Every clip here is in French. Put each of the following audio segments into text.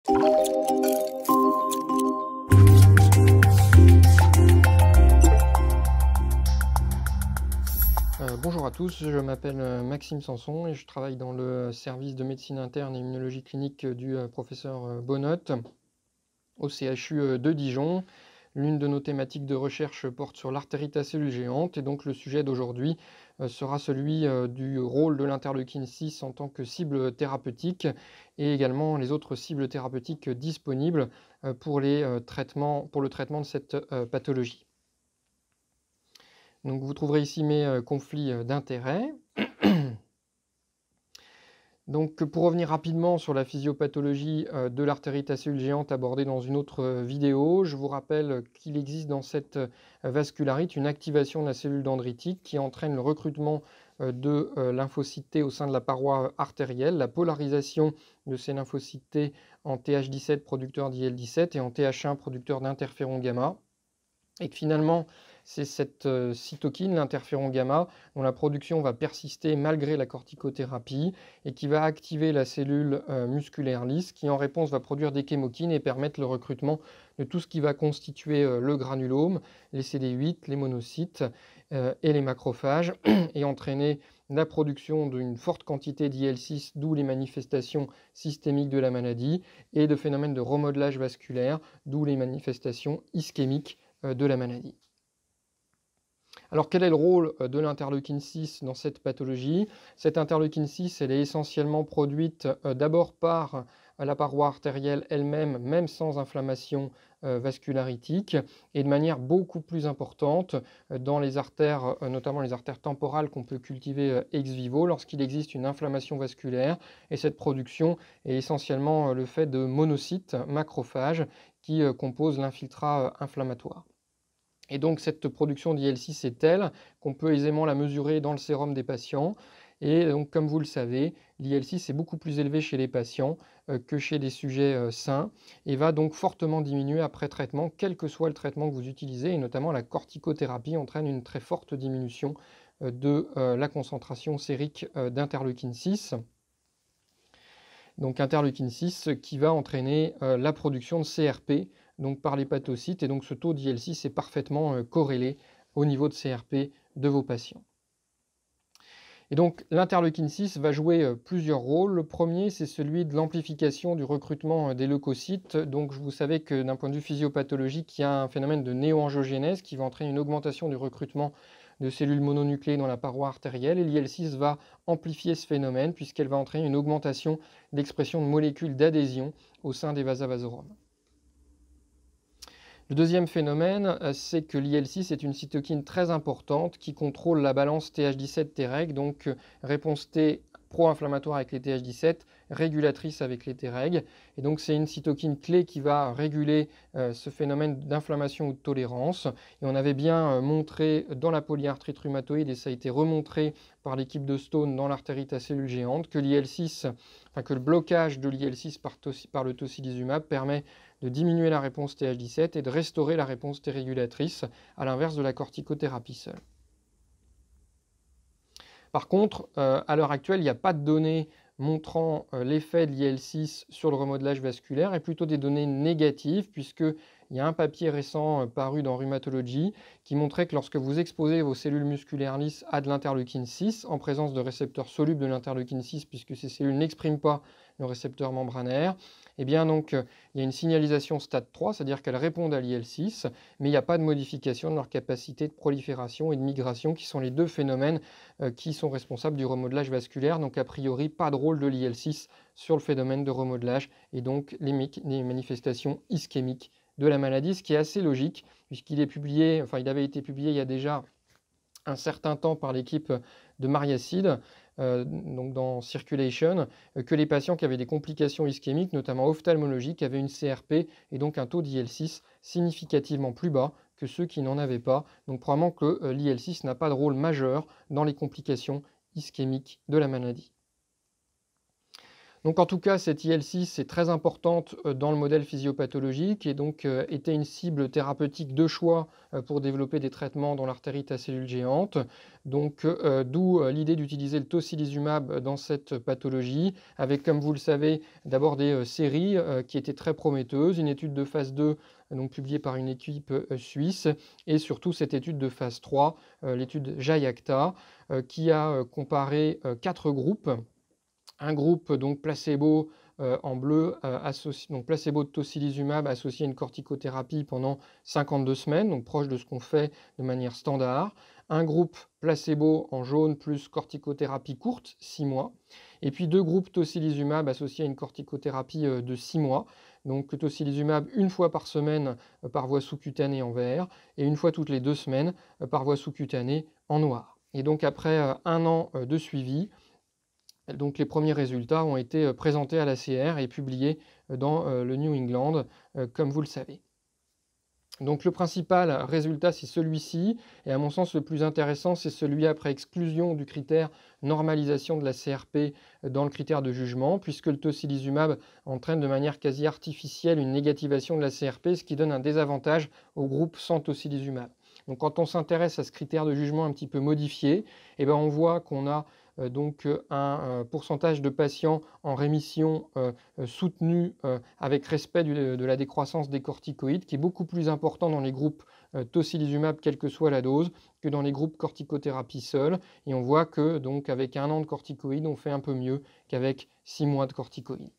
Bonjour à tous, je m'appelle Maxime Sanson et je travaille dans le service de médecine interne et immunologie clinique du professeur Bonnotte au CHU de Dijon. L'une de nos thématiques de recherche porte sur l'artérite à cellules géantes et donc le sujet d'aujourd'hui sera celui du rôle de l'interleukine 6 en tant que cible thérapeutique et également les autres cibles thérapeutiques disponibles pour le traitement de cette pathologie. Donc vous trouverez ici mes conflits d'intérêts. Donc pour revenir rapidement sur la physiopathologie de l'artérite à cellules géantes abordée dans une autre vidéo, je vous rappelle qu'il existe dans cette vascularite une activation de la cellule dendritique qui entraîne le recrutement de lymphocytes T au sein de la paroi artérielle, la polarisation de ces lymphocytes T en Th17 producteur d'IL-17 et en Th1 producteur d'interféron gamma. Et que finalement, c'est cette cytokine, l'interféron gamma, dont la production va persister malgré la corticothérapie et qui va activer la cellule musculaire lisse qui en réponse va produire des chémokines et permettre le recrutement de tout ce qui va constituer le granulome, les CD8, les monocytes et les macrophages et entraîner la production d'une forte quantité d'IL6, d'où les manifestations systémiques de la maladie et de phénomènes de remodelage vasculaire, d'où les manifestations ischémiques de la maladie. Alors quel est le rôle de l'interleukine 6 dans cette pathologie? Cette interleukine 6, elle est essentiellement produite d'abord par la paroi artérielle elle-même, même sans inflammation vascularitique, et de manière beaucoup plus importante dans les artères, notamment les artères temporales qu'on peut cultiver ex vivo lorsqu'il existe une inflammation vasculaire. Et cette production est essentiellement le fait de monocytes macrophages qui composent l'infiltrat inflammatoire. Et donc cette production d'IL6 est telle qu'on peut aisément la mesurer dans le sérum des patients. Et donc comme vous le savez, l'IL6 est beaucoup plus élevé chez les patients que chez des sujets sains et va donc fortement diminuer après traitement, quel que soit le traitement que vous utilisez, et notamment la corticothérapie entraîne une très forte diminution de la concentration sérique d'interleukine 6. Donc interleukine 6 qui va entraîner la production de CRP donc par l'hépatocyte, et donc ce taux d'IL6 est parfaitement corrélé au niveau de CRP de vos patients. Et donc l'interleukine 6 va jouer plusieurs rôles. Le premier, c'est celui de l'amplification du recrutement des leucocytes. Donc vous savez que d'un point de vue physiopathologique, il y a un phénomène de néoangiogénèse qui va entraîner une augmentation du recrutement de cellules mononucléées dans la paroi artérielle, et l'IL6 va amplifier ce phénomène puisqu'elle va entraîner une augmentation d'expression de molécules d'adhésion au sein des vasa vasorum. Le deuxième phénomène, c'est que l'IL6 est une cytokine très importante qui contrôle la balance Th17-Treg, donc réponse T pro-inflammatoire avec les Th17, régulatrice avec les Treg. Et donc c'est une cytokine clé qui va réguler ce phénomène d'inflammation ou de tolérance. Et on avait bien montré dans la polyarthrite rhumatoïde, et ça a été remontré par l'équipe de Stone dans l'artérite à cellules géantes, que que le blocage de l'IL6 par le tocilizumab permet de diminuer la réponse Th17 et de restaurer la réponse T régulatrice, à l'inverse de la corticothérapie seule. Par contre, à l'heure actuelle, il n'y a pas de données montrant l'effet de l'IL6 sur le remodelage vasculaire, et plutôt des données négatives, puisqu'il y a un papier récent paru dans Rheumatology qui montrait que lorsque vous exposez vos cellules musculaires lisses à de l'interleukine 6, en présence de récepteurs solubles de l'interleukine 6, puisque ces cellules n'expriment pas le récepteur membranaire, eh bien donc il y a une signalisation stade 3, c'est-à-dire qu'elles répondent à l'IL6, mais il n'y a pas de modification de leur capacité de prolifération et de migration, qui sont les deux phénomènes qui sont responsables du remodelage vasculaire. Donc a priori, pas de rôle de l'IL6 sur le phénomène de remodelage et donc les manifestations ischémiques de la maladie, ce qui est assez logique, puisqu'il est publié, enfin il avait été publié il y a déjà un certain temps par l'équipe de Mariacide, donc dans Circulation, que les patients qui avaient des complications ischémiques, notamment ophtalmologiques, avaient une CRP et donc un taux d'IL6 significativement plus bas que ceux qui n'en avaient pas. Donc probablement que l'IL6 n'a pas de rôle majeur dans les complications ischémiques de la maladie. Donc en tout cas, cette IL-6 est très importante dans le modèle physiopathologique et donc était une cible thérapeutique de choix pour développer des traitements dans l'artérite à cellules géantes. Donc d'où l'idée d'utiliser le tocilizumab dans cette pathologie, avec, comme vous le savez, d'abord des séries qui étaient très prometteuses, une étude de phase 2 donc publiée par une équipe suisse, et surtout cette étude de phase 3, l'étude JAIACTA, qui a comparé 4 groupes. Un groupe donc placebo en bleu, donc placebo de tocilizumab associé à une corticothérapie pendant 52 semaines, donc proche de ce qu'on fait de manière standard. Un groupe placebo en jaune plus corticothérapie courte, 6 mois. Et puis 2 groupes tocilizumab associés à une corticothérapie de 6 mois. Donc tocilizumab une fois par semaine par voie sous-cutanée en vert et une fois toutes les 2 semaines par voie sous-cutanée en noir. Et donc après un an de suivi, donc les premiers résultats ont été présentés à l'ACR et publiés dans le New England, comme vous le savez. Donc le principal résultat, c'est celui-ci, et à mon sens le plus intéressant, c'est celui après exclusion du critère normalisation de la CRP dans le critère de jugement, puisque le tocilizumab entraîne de manière quasi artificielle une négativation de la CRP, ce qui donne un désavantage au groupe sans tocilizumab. Donc quand on s'intéresse à ce critère de jugement un petit peu modifié, eh ben on voit qu'on a donc un pourcentage de patients en rémission soutenu avec respect de la décroissance des corticoïdes qui est beaucoup plus important dans les groupes tocilizumab, quelle que soit la dose, que dans les groupes corticothérapie seule. Et on voit que donc avec un an de corticoïdes, on fait un peu mieux qu'avec 6 mois de corticoïdes.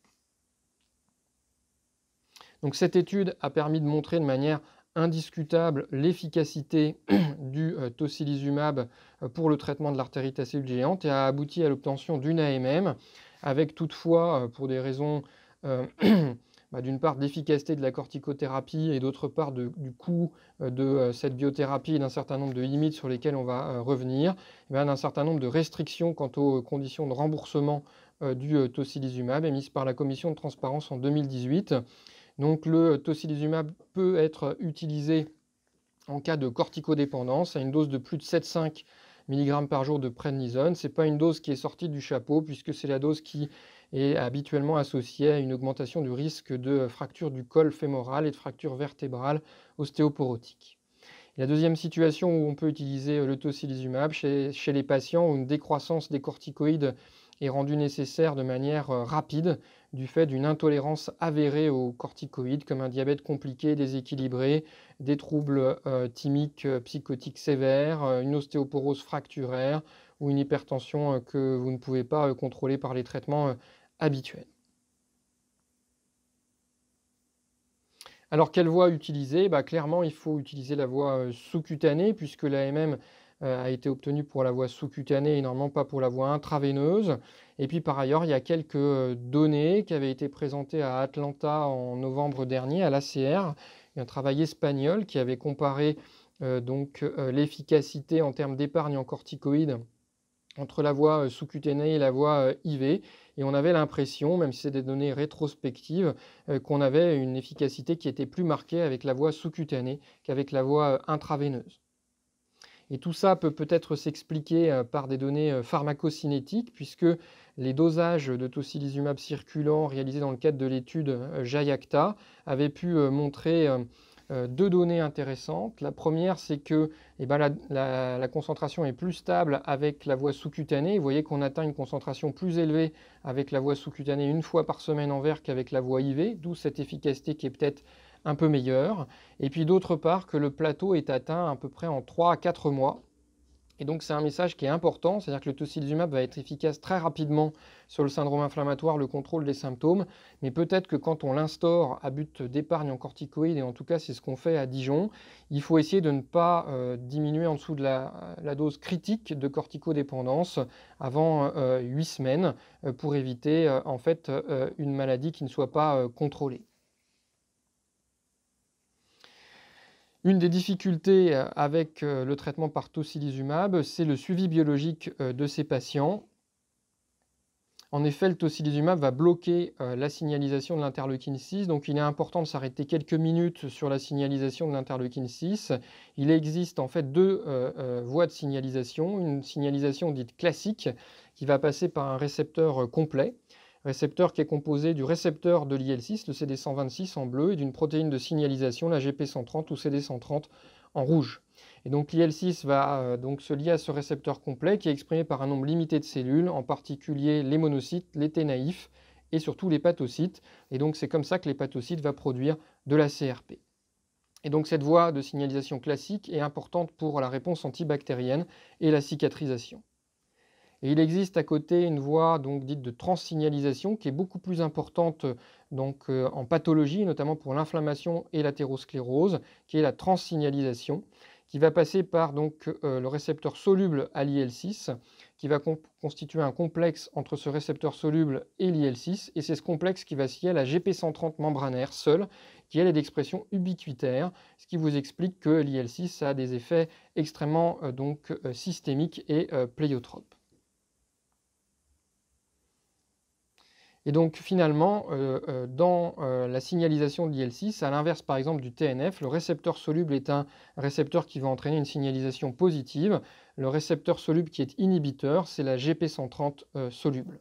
Donc cette étude a permis de montrer de manière indiscutable l'efficacité du tocilizumab pour le traitement de l'artérite à cellules géantes et a abouti à l'obtention d'une AMM, avec toutefois, pour des raisons d'une part d'efficacité de la corticothérapie et d'autre part du coût de cette biothérapie et d'un certain nombre de limites sur lesquelles on va revenir, d'un certain nombre de restrictions quant aux conditions de remboursement du tocilizumab émises par la Commission de transparence en 2018. Donc le tocilizumab peut être utilisé en cas de corticodépendance à une dose de plus de 7,5 mg par jour de prednisone. Ce n'est pas une dose qui est sortie du chapeau puisque c'est la dose qui est habituellement associée à une augmentation du risque de fracture du col fémoral et de fracture vertébrale ostéoporotique. Et la deuxième situation où on peut utiliser le tocilizumab chez les patients où une décroissance des corticoïdes est rendue nécessaire de manière rapide du fait d'une intolérance avérée aux corticoïdes comme un diabète compliqué, déséquilibré, des troubles thymiques psychotiques sévères, une ostéoporose fracturaire ou une hypertension que vous ne pouvez pas contrôler par les traitements habituels. Alors, quelle voie utiliser? Clairement, il faut utiliser la voie sous-cutanée, puisque l'AMM a été obtenue pour la voie sous-cutanée et normalement pas pour la voie intraveineuse. Et puis, par ailleurs, il y a quelques données qui avaient été présentées à Atlanta en novembre dernier, à l'ACR, un travail espagnol qui avait comparé l'efficacité en termes d'épargne en corticoïdes entre la voie sous-cutanée et la voie IV. Et on avait l'impression, même si c'est des données rétrospectives, qu'on avait une efficacité qui était plus marquée avec la voie sous-cutanée qu'avec la voie intraveineuse. Et tout ça peut peut-être s'expliquer par des données pharmacocinétiques, puisque les dosages de tocilizumab circulant réalisés dans le cadre de l'étude JAIACTA avaient pu montrer deux données intéressantes. La première, c'est que la concentration est plus stable avec la voie sous-cutanée. Vous voyez qu'on atteint une concentration plus élevée avec la voie sous-cutanée une fois par semaine en vert qu'avec la voie IV, d'où cette efficacité qui est peut-être un peu meilleure. Et puis d'autre part, que le plateau est atteint à peu près en 3 à 4 mois. Et donc c'est un message qui est important, c'est-à-dire que le tocilizumab va être efficace très rapidement sur le syndrome inflammatoire, le contrôle des symptômes, mais peut-être que quand on l'instaure à but d'épargne en corticoïdes, et en tout cas c'est ce qu'on fait à Dijon, il faut essayer de ne pas diminuer en dessous de la dose critique de corticodépendance avant 8 semaines pour éviter en fait une maladie qui ne soit pas contrôlée. Une des difficultés avec le traitement par tocilizumab, c'est le suivi biologique de ces patients. En effet, le tocilizumab va bloquer la signalisation de l'interleukine 6, donc il est important de s'arrêter quelques minutes sur la signalisation de l'interleukine 6. Il existe en fait deux voies de signalisation, une signalisation dite classique qui va passer par un récepteur complet, récepteur qui est composé du récepteur de l'IL6, le CD126 en bleu, et d'une protéine de signalisation, la GP130 ou CD130 en rouge. Et donc l'IL6 va donc se lier à ce récepteur complet qui est exprimé par un nombre limité de cellules, en particulier les monocytes, les T naïfs et surtout l'hépatocyte. Et donc c'est comme ça que l'hépatocyte va produire de la CRP. Et donc cette voie de signalisation classique est importante pour la réponse antibactérienne et la cicatrisation. Et il existe à côté une voie donc dite de transsignalisation qui est beaucoup plus importante en pathologie, notamment pour l'inflammation et l'athérosclérose, qui est la transsignalisation, qui va passer par le récepteur soluble à l'IL6, qui va constituer un complexe entre ce récepteur soluble et l'IL6, et c'est ce complexe qui va scier la GP130 membranaire seule, qui elle est d'expression ubiquitaire, ce qui vous explique que l'IL6 a des effets extrêmement systémiques et pléiotropes. Et donc finalement, dans la signalisation de l'IL6, à l'inverse par exemple du TNF, le récepteur soluble est un récepteur qui va entraîner une signalisation positive. Le récepteur soluble qui est inhibiteur, c'est la GP130 soluble.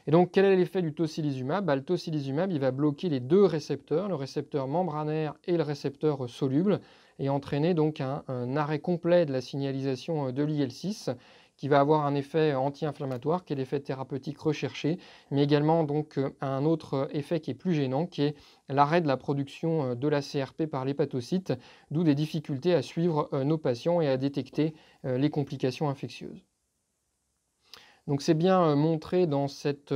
Et donc quel est l'effet du tocilizumab? Le tocilizumab il va bloquer les deux récepteurs, le récepteur membranaire et le récepteur soluble, et entraîner donc un arrêt complet de la signalisation de l'IL6, qui va avoir un effet anti-inflammatoire, qui est l'effet thérapeutique recherché, mais également un autre effet qui est plus gênant, qui est l'arrêt de la production de la CRP par l'hépatocyte, d'où des difficultés à suivre nos patients et à détecter les complications infectieuses. Donc c'est bien montré dans cette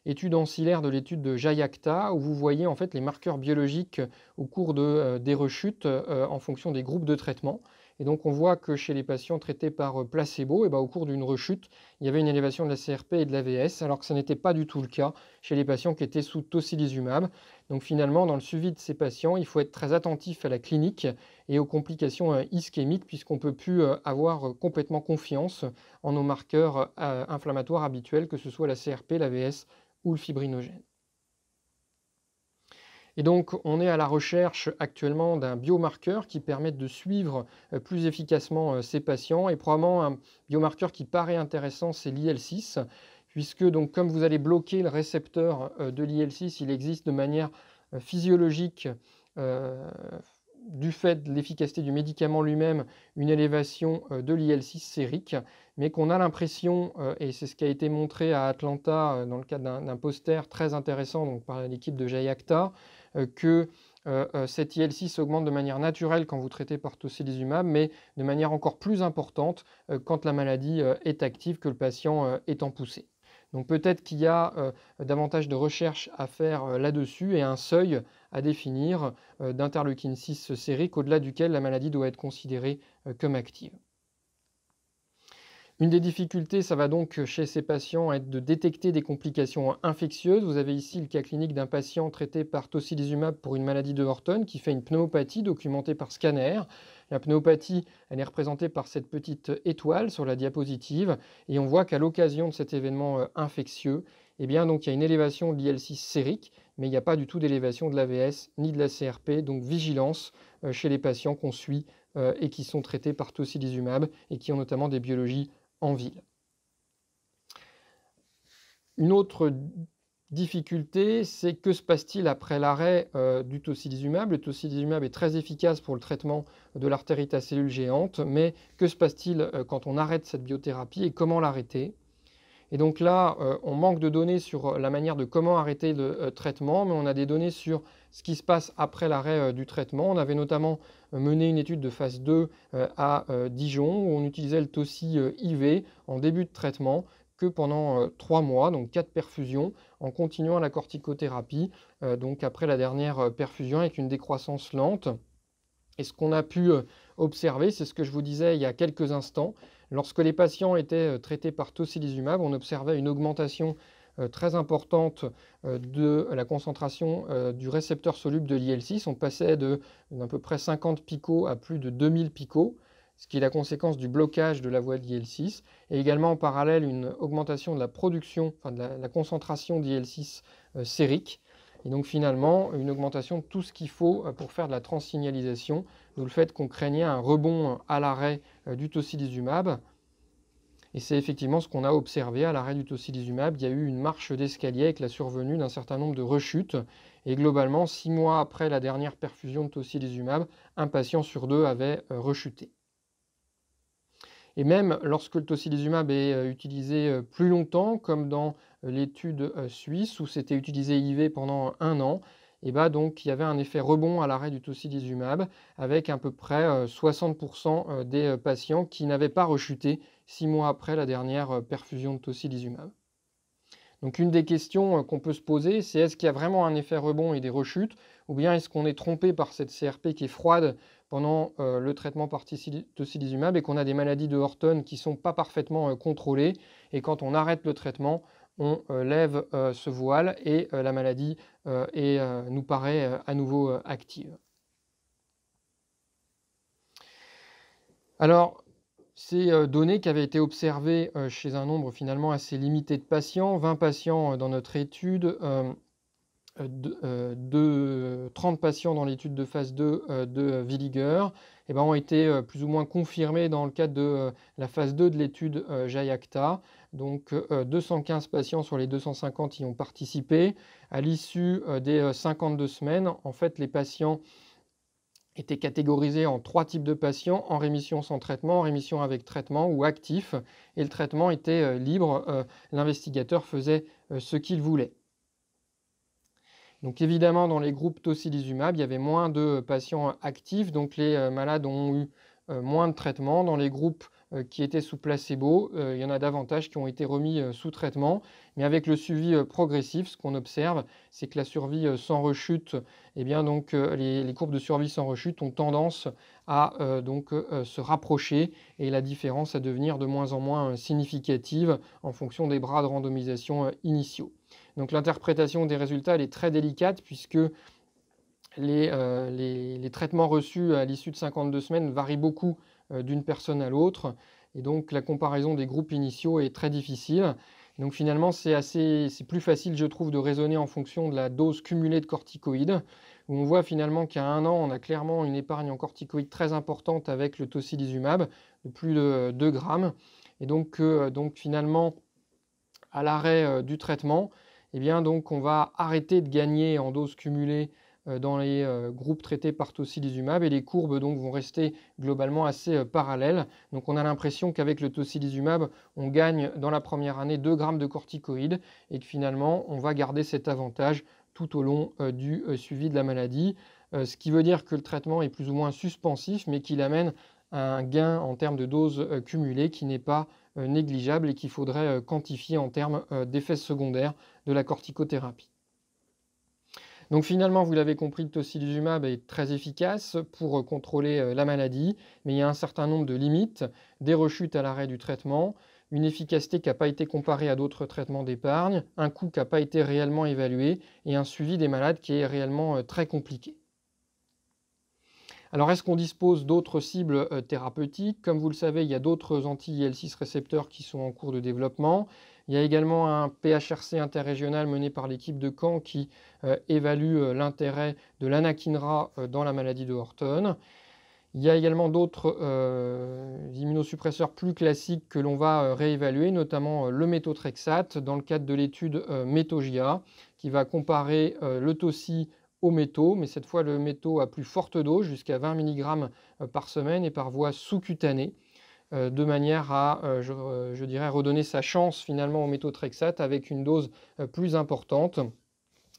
étude ancillaire de l'étude de Jayakta, où vous voyez en fait les marqueurs biologiques au cours des rechutes en fonction des groupes de traitement. Et donc on voit que chez les patients traités par placebo, au cours d'une rechute, il y avait une élévation de la CRP et de l'AVS, alors que ce n'était pas du tout le cas chez les patients qui étaient sous tocilizumab. Donc finalement, dans le suivi de ces patients, il faut être très attentif à la clinique et aux complications ischémiques, puisqu'on ne peut plus avoir complètement confiance en nos marqueurs inflammatoires habituels, que ce soit la CRP, l'AVS ou le fibrinogène. Et donc, on est à la recherche actuellement d'un biomarqueur qui permette de suivre plus efficacement ces patients. Et probablement un biomarqueur qui paraît intéressant, c'est l'IL6, puisque donc, comme vous allez bloquer le récepteur de l'IL6, il existe de manière physiologique, du fait de l'efficacité du médicament lui-même, une élévation de l'IL6 sérique, mais qu'on a l'impression, et c'est ce qui a été montré à Atlanta dans le cadre d'un poster très intéressant donc, par l'équipe de Jayakta, que cette IL6 augmente de manière naturelle quand vous traitez par tocilizumab, mais de manière encore plus importante quand la maladie est active, que le patient est en poussée. Donc peut-être qu'il y a davantage de recherches à faire là-dessus et un seuil à définir d'interleukine 6 sérique au-delà duquel la maladie doit être considérée comme active. Une des difficultés, ça va donc chez ces patients être de détecter des complications infectieuses. Vous avez ici le cas clinique d'un patient traité par tocilizumab pour une maladie de Horton qui fait une pneumopathie documentée par scanner. La pneumopathie, elle est représentée par cette petite étoile sur la diapositive et on voit qu'à l'occasion de cet événement infectieux, il y a une élévation de l'IL6 sérique, mais il n'y a pas du tout d'élévation de l'AVS ni de la CRP, donc vigilance chez les patients qu'on suit et qui sont traités par tocilizumab et qui ont notamment des biologies en ville. Une autre difficulté, c'est que se passe-t-il après l'arrêt du tocilizumab? Le tocilizumab est très efficace pour le traitement de l'artérite à cellules géantes, mais que se passe-t-il quand on arrête cette biothérapie et comment l'arrêter? Et donc là, on manque de données sur la manière de comment arrêter le traitement, mais on a des données sur ce qui se passe après l'arrêt du traitement. On avait notamment mené une étude de phase 2 à Dijon, où on utilisait le toci IV en début de traitement que pendant 3 mois, donc 4 perfusions, en continuant la corticothérapie, donc après la dernière perfusion avec une décroissance lente. Et ce qu'on a pu observer, c'est ce que je vous disais il y a quelques instants. Lorsque les patients étaient traités par tocilizumab, on observait une augmentation très importante de la concentration du récepteur soluble de l'IL6. On passait d'à peu près 50 picos à plus de 2000 picos, ce qui est la conséquence du blocage de la voie de l'IL6. Et également en parallèle, une augmentation de la production, de la concentration d'IL6 sérique. Et donc finalement, une augmentation de tout ce qu'il faut pour faire de la transsignalisation, d'où le fait qu'on craignait un rebond à l'arrêt du tocilizumab. Et c'est effectivement ce qu'on a observé à l'arrêt du tocilizumab. Il y a eu une marche d'escalier avec la survenue d'un certain nombre de rechutes. Et globalement, 6 mois après la dernière perfusion de tocilizumab, un patient sur 2 avait rechuté. Et même lorsque le tocilizumab est utilisé plus longtemps, comme dans l'étude suisse où c'était utilisé IV pendant 1 an, et bah donc il y avait un effet rebond à l'arrêt du tocilizumab avec à peu près 60% des patients qui n'avaient pas rechuté 6 mois après la dernière perfusion de tocilizumab. Donc une des questions qu'on peut se poser, c'est est-ce qu'il y a vraiment un effet rebond et des rechutes, ou bien est-ce qu'on est trompé par cette CRP qui est froide pendant le traitement par tocilizumab et qu'on a des maladies de Horton qui ne sont pas parfaitement contrôlées, et quand on arrête le traitement, on lève ce voile et la maladie nous paraît à nouveau active. Alors, ces données qui avaient été observées chez un nombre finalement assez limité de patients, 20 patients dans notre étude, 30 patients dans l'étude de phase 2 de Villiger, eh ben, ont été plus ou moins confirmés dans le cadre de la phase 2 de l'étude JAIACTA. Donc 215 patients sur les 250 y ont participé. À l'issue des 52 semaines, en fait, les patients étaient catégorisés en 3 types de patients: en rémission sans traitement, en rémission avec traitement ou actif. Et le traitement était libre. L'investigateur faisait ce qu'il voulait. Donc évidemment, dans les groupes tocilizumab, il y avait moins de patients actifs, donc les malades ont eu moins de traitement. Dans les groupes qui étaient sous placebo, il y en a davantage qui ont été remis sous traitement. Mais avec le suivi progressif, ce qu'on observe, c'est que la survie sans rechute, eh bien donc les courbes de survie sans rechute ont tendance à se rapprocher, et la différence à devenir de moins en moins significative en fonction des bras de randomisation initiaux. Donc l'interprétation des résultats, elle est très délicate puisque les traitements reçus à l'issue de 52 semaines varient beaucoup d'une personne à l'autre, et donc la comparaison des groupes initiaux est très difficile. Donc finalement, c'est plus facile, je trouve, de raisonner en fonction de la dose cumulée de corticoïdes, où on voit finalement qu'à 1 an, on a clairement une épargne en corticoïdes très importante avec le tocilizumab, de plus de 2 grammes. Et donc finalement, à l'arrêt du traitement, eh bien donc on va arrêter de gagner en dose cumulée dans les groupes traités par tocilizumab, et les courbes donc vont rester globalement assez parallèles. Donc on a l'impression qu'avec le tocilizumab, on gagne dans la première année 2 grammes de corticoïdes, et que finalement on va garder cet avantage tout au long du suivi de la maladie. Ce qui veut dire que le traitement est plus ou moins suspensif, mais qu'il amène à un gain en termes de dose cumulée qui n'est pas négligeable et qu'il faudrait quantifier en termes d'effets secondaires de la corticothérapie. Donc finalement, vous l'avez compris, le tocilizumab est très efficace pour contrôler la maladie, mais il y a un certain nombre de limites, des rechutes à l'arrêt du traitement, une efficacité qui n'a pas été comparée à d'autres traitements d'épargne, un coût qui n'a pas été réellement évalué, et un suivi des malades qui est réellement très compliqué. Alors, est-ce qu'on dispose d'autres cibles thérapeutiques? Comme vous le savez, il y a d'autres anti-IL6 récepteurs qui sont en cours de développement. Il y a également un PHRC interrégional mené par l'équipe de Caen qui évalue l'intérêt de l'anakinra dans la maladie de Horton. Il y a également d'autres immunosuppresseurs plus classiques que l'on va réévaluer, notamment le méthotrexate dans le cadre de l'étude METHOGIA, qui va comparer le toci au métaux, mais cette fois le métaux à plus forte dose, jusqu'à 20 mg par semaine et par voie sous-cutanée, de manière à, je dirais, redonner sa chance finalement au méthotrexate avec une dose plus importante.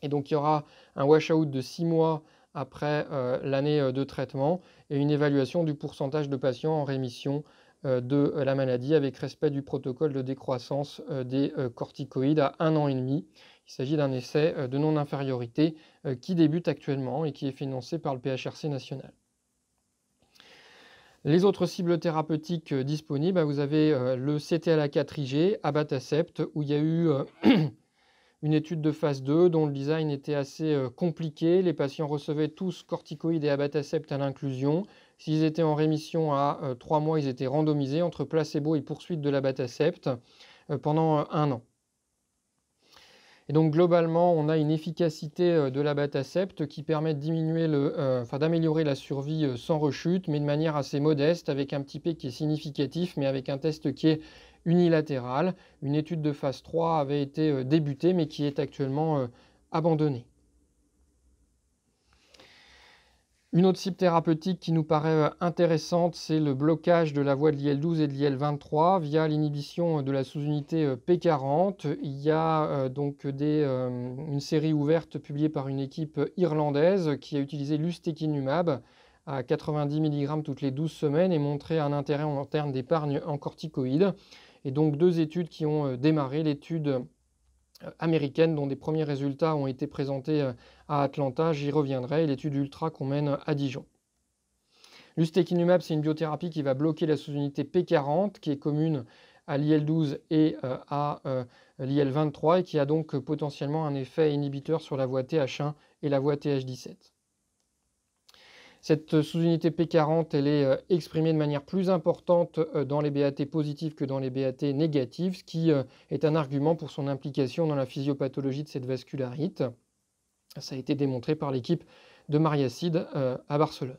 Et donc il y aura un washout de 6 mois après l'année de traitement, et une évaluation du pourcentage de patients en rémission de la maladie avec respect du protocole de décroissance des corticoïdes à 1 an et demi. Il s'agit d'un essai de non-infériorité qui débute actuellement et qui est financé par le PHRC national. Les autres cibles thérapeutiques disponibles, vous avez le CTLA4-IG, abatacept, où il y a eu une étude de phase 2 dont le design était assez compliqué. Les patients recevaient tous corticoïdes et abatacept à l'inclusion. S'ils étaient en rémission à 3 mois, ils étaient randomisés entre placebo et poursuite de l'abatacept pendant 1 an. Et donc globalement, on a une efficacité de l'abatacept qui permet de diminuer d'améliorer la survie sans rechute, mais de manière assez modeste, avec un petit P qui est significatif, mais avec un test qui est unilatérale. Une étude de phase 3 avait été débutée, mais qui est actuellement abandonnée. Une autre cible thérapeutique qui nous paraît intéressante, c'est le blocage de la voie de l'IL-12 et de l'IL-23 via l'inhibition de la sous-unité P40. Il y a donc une série ouverte publiée par une équipe irlandaise qui a utilisé l'ustekinumab à 90 mg toutes les 12 semaines et montré un intérêt en termes d'épargne en corticoïdes. Et donc 2 études qui ont démarré, l'étude américaine dont des premiers résultats ont été présentés à Atlanta, j'y reviendrai, et l'étude Ultra qu'on mène à Dijon. L'ustekinumab, c'est une biothérapie qui va bloquer la sous-unité P40, qui est commune à l'IL-12 et à l'IL-23, et qui a donc potentiellement un effet inhibiteur sur la voie TH1 et la voie TH17. Cette sous-unité P40, elle est exprimée de manière plus importante dans les BAT positifs que dans les BAT négatifs, ce qui est un argument pour son implication dans la physiopathologie de cette vascularite. Ça a été démontré par l'équipe de Mariacide à Barcelone.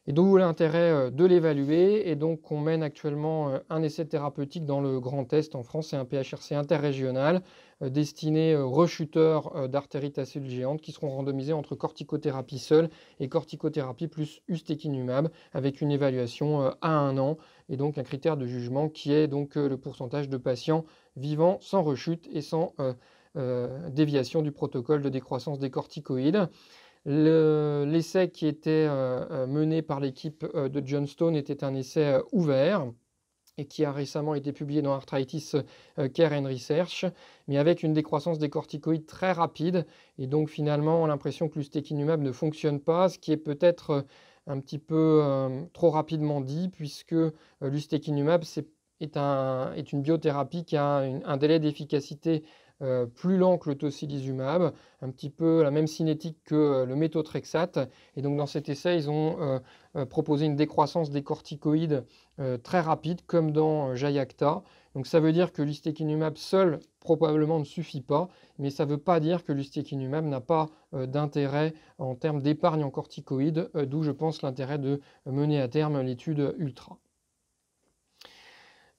Et d'où l'intérêt de l'évaluer. Et donc, on mène actuellement un essai thérapeutique dans le Grand Est en France. C'est un PHRC interrégional destiné aux rechuteurs d'artérite à cellules géantes qui seront randomisés entre corticothérapie seule et corticothérapie plus ustekinumab avec une évaluation à 1 an et donc un critère de jugement qui est donc le pourcentage de patients vivant sans rechute et sans déviation du protocole de décroissance des corticoïdes. L'essai qui était mené par l'équipe de Johnstone était un essai ouvert et qui a récemment été publié dans Arthritis Care and Research, mais avec une décroissance des corticoïdes très rapide. Et donc finalement, on a l'impression que l'ustekinumab ne fonctionne pas, ce qui est peut-être un petit peu trop rapidement dit, puisque l'ustekinumab est une biothérapie qui a un délai d'efficacité plus lent que le tocilizumab, un petit peu la même cinétique que le méthotrexate. Et donc dans cet essai, ils ont proposé une décroissance des corticoïdes très rapide, comme dans Jayacta. Donc ça veut dire que l'ustekinumab seul probablement ne suffit pas, mais ça ne veut pas dire que l'ustekinumab n'a pas d'intérêt en termes d'épargne en corticoïdes, d'où je pense l'intérêt de mener à terme l'étude Ultra.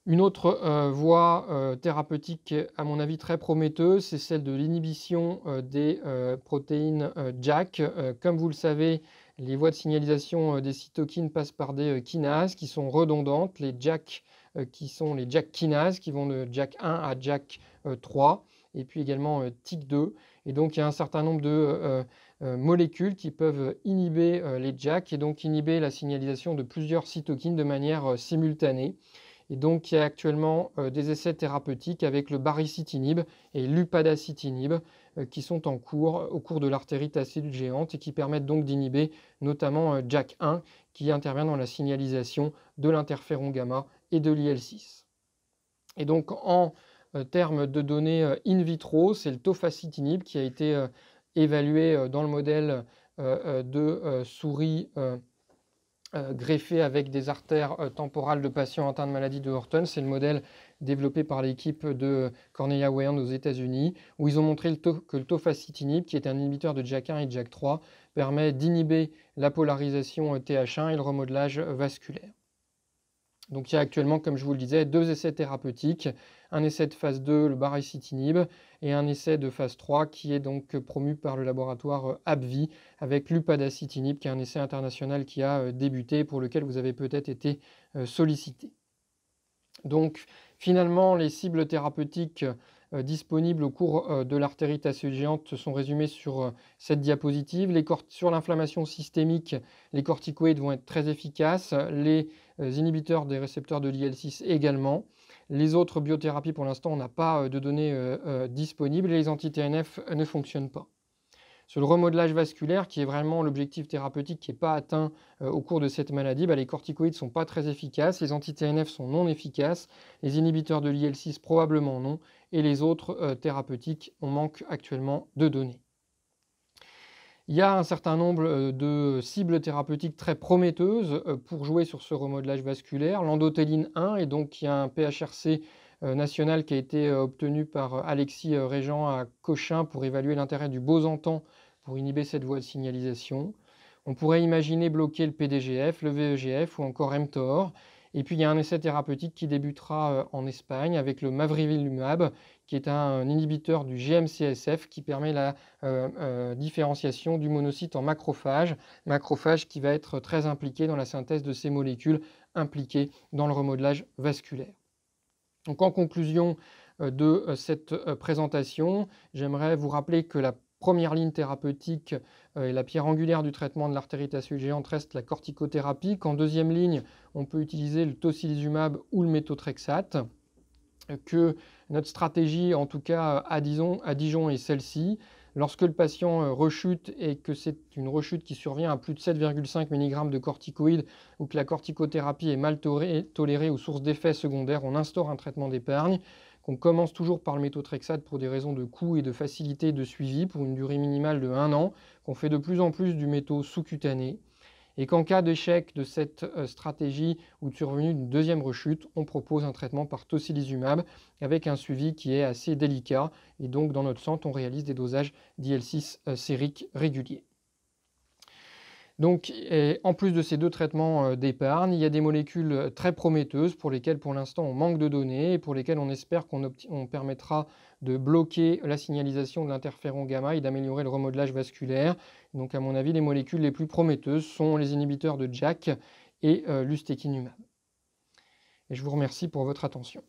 Une autre voie thérapeutique, à mon avis, très prometteuse, c'est celle de l'inhibition des protéines JAK. Comme vous le savez, les voies de signalisation des cytokines passent par des kinases qui sont redondantes. Les JAK qui sont les JAK kinases qui vont de JAK1 à JAK3 et puis également TYK2. Et donc, il y a un certain nombre de molécules qui peuvent inhiber les JAK et donc inhiber la signalisation de plusieurs cytokines de manière simultanée. Et donc, il y a actuellement des essais thérapeutiques avec le baricitinib et l'upadacitinib qui sont en cours au cours de l'artérite à cellules géantes et qui permettent donc d'inhiber notamment JAK1 qui intervient dans la signalisation de l'interféron gamma et de l'IL6. Et donc, en termes de données in vitro, c'est le tofacitinib qui a été évalué dans le modèle de souris greffé avec des artères temporales de patients atteints de maladie de Horton. C'est le modèle développé par l'équipe de Cornelia Weyand aux États-Unis, où ils ont montré que le tofacitinib, qui est un inhibiteur de JAK1 et de JAK3, permet d'inhiber la polarisation TH1 et le remodelage vasculaire. Donc il y a actuellement, comme je vous le disais, 2 essais thérapeutiques, un essai de phase 2, le baricitinib, et un essai de phase 3 qui est donc promu par le laboratoire AbbVie avec l'upadacitinib, qui est un essai international qui a débuté et pour lequel vous avez peut-être été sollicité. Donc finalement, les cibles thérapeutiques disponibles au cours de l'artérite à cellules géantes sont résumées sur cette diapositive. Sur l'inflammation systémique, les corticoïdes vont être très efficaces, les inhibiteurs des récepteurs de l'IL6 également. Les autres biothérapies, pour l'instant, on n'a pas de données disponibles et les anti-TNF ne fonctionnent pas. Sur le remodelage vasculaire, qui est vraiment l'objectif thérapeutique qui n'est pas atteint au cours de cette maladie, les corticoïdes ne sont pas très efficaces, les anti-TNF sont non efficaces, les inhibiteurs de l'IL6 probablement non, et les autres thérapeutiques, on manque actuellement de données. Il y a un certain nombre de cibles thérapeutiques très prometteuses pour jouer sur ce remodelage vasculaire. L'endothéline 1, et donc il y a un PHRC national qui a été obtenu par Alexis Régent à Cochin pour évaluer l'intérêt du bosentan pour inhiber cette voie de signalisation. On pourrait imaginer bloquer le PDGF, le VEGF ou encore mTOR. Et puis il y a un essai thérapeutique qui débutera en Espagne avec le mavrivimab, qui est un inhibiteur du GM-CSF qui permet la différenciation du monocyte en macrophage, macrophage qui va être très impliqué dans la synthèse de ces molécules impliquées dans le remodelage vasculaire. Donc en conclusion de cette présentation, j'aimerais vous rappeler que la première ligne thérapeutique et la pierre angulaire du traitement de l'artérite géante reste la corticothérapie, qu'en deuxième ligne, on peut utiliser le tocilizumab ou le méthotrexate, que notre stratégie, en tout cas à Dijon, est celle-ci. Lorsque le patient rechute et que c'est une rechute qui survient à plus de 7,5 mg de corticoïdes ou que la corticothérapie est mal tolérée ou source d'effets secondaires, on instaure un traitement d'épargne, qu'on commence toujours par le méthotrexate pour des raisons de coût et de facilité de suivi pour une durée minimale de 1 an, qu'on fait de plus en plus du métho sous-cutané, et qu'en cas d'échec de cette stratégie ou de survenue d'une deuxième rechute, on propose un traitement par tocilizumab avec un suivi qui est assez délicat. Et donc, dans notre centre, on réalise des dosages d'IL-6 sériques réguliers. Donc, en plus de ces deux traitements d'épargne, il y a des molécules très prometteuses pour lesquelles, pour l'instant, on manque de données et pour lesquelles on espère qu'on permettra de bloquer la signalisation de l'interféron gamma et d'améliorer le remodelage vasculaire. Donc, à mon avis, les molécules les plus prometteuses sont les inhibiteurs de JAK et l'ustekinumab. Et je vous remercie pour votre attention.